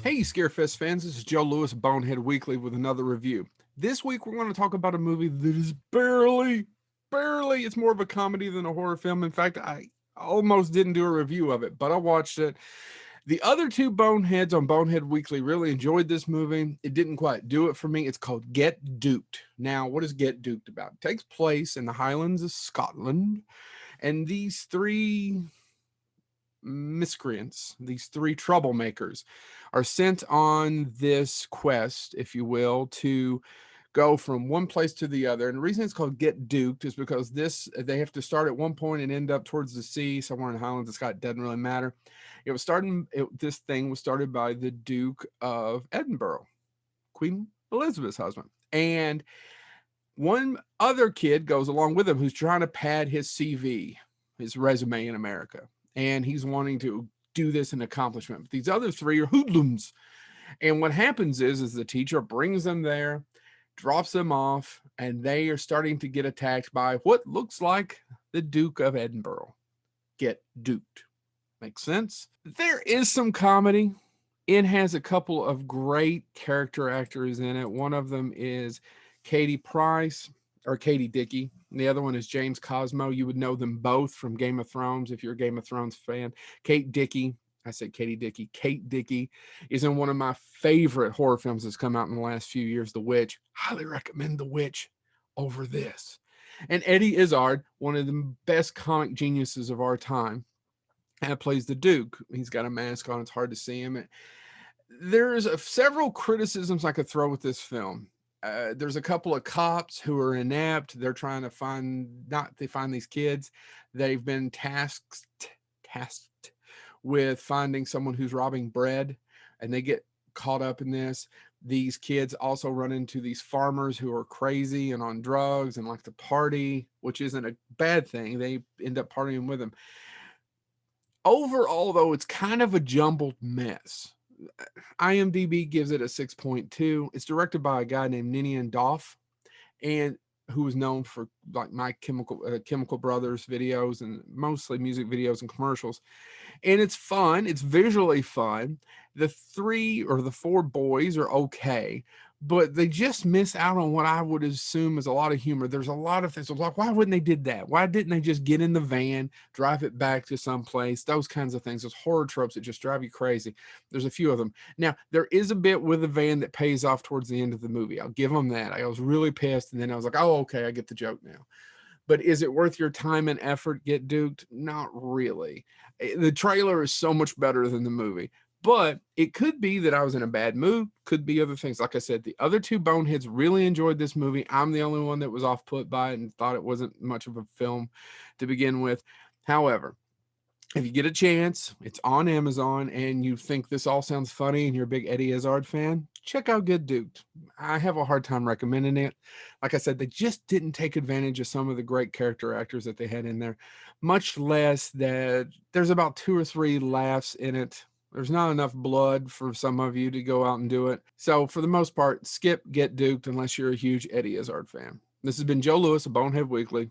Hey, Scarefest fans, this is Joe Lewis, Bonehead Weekly, with another review. This week, we're going to talk about a movie that is barely, it's more of a comedy than a horror film. In fact, I almost didn't do a review of it, but I watched it. The other two Boneheads on Bonehead Weekly really enjoyed this movie. It didn't quite do it for me. It's called Get Duked. Now, what is Get Duked about? It takes place in the Highlands of Scotland, and these three miscreants, these three troublemakers, are sent on this quest, if you will, to go from one place to the other. And the reason it's called Get Duked is because they have to start at one point and end up towards the sea, somewhere in the Highlands of Scotland. It doesn't really matter. This thing was started by the Duke of Edinburgh, Queen Elizabeth's husband. And one other kid goes along with him who's trying to pad his CV, his resume in America. And he's wanting to do this in accomplishment. But these other three are hoodlums. And what happens is the teacher brings them there, drops them off, and they are starting to get attacked by what looks like the Duke of Edinburgh. Get duped. Makes sense? There is some comedy. It has a couple of great character actors in it. One of them is Katie Price, or Katie Dickey. And the other one is James Cosmo. You would know them both from Game of Thrones if you're a Game of Thrones fan. Kate Dickey, I said Katie Dickey. Kate Dickey is in one of my favorite horror films that's come out in the last few years, The Witch. Highly recommend The Witch over this. And Eddie Izzard, one of the best comic geniuses of our time, plays the Duke. He's got a mask on. It's hard to see him. There's several criticisms I could throw with this film. There's a couple of cops who are inept. They're trying to find these kids. They've been tasked with finding someone who's robbing bread, and they get caught up in this. These kids also run into these farmers who are crazy and on drugs and like to party, which isn't a bad thing. They end up partying with them. Overall, though, it's kind of a jumbled mess. IMDb gives it a 6.2. It's directed by a guy named Ninian Doff, and who was known for like My Chemical Brothers videos and mostly music videos and commercials. And it's fun. It's visually fun. The four boys are okay, but they just miss out on what I would assume is a lot of humor. There's a lot of things like, why wouldn't they did that? Why didn't they just get in the van, drive it back to someplace? Those kinds of things, those horror tropes that just drive you crazy. There's a few of them. Now, there is a bit with the van that pays off towards the end of the movie. I'll give them that. I was really pissed, and then I was like, oh, okay, I get the joke now. But is it worth your time and effort? Get duked? Not really. The trailer is so much better than the movie. But it could be that I was in a bad mood. Could be other things. Like I said, the other two Boneheads really enjoyed this movie. I'm the only one that was off put by it and thought it wasn't much of a film to begin with. However, if you get a chance, it's on Amazon, and you think this all sounds funny and you're a big Eddie Izzard fan, check out Get Duked. I have a hard time recommending it. Like I said, they just didn't take advantage of some of the great character actors that they had in there, much less that there's about 2 or 3 laughs in it. There's not enough blood for some of you to go out and do it. So for the most part, skip Get Duked unless you're a huge Eddie Izzard fan. This has been Joe Lewis of Bonehead Weekly.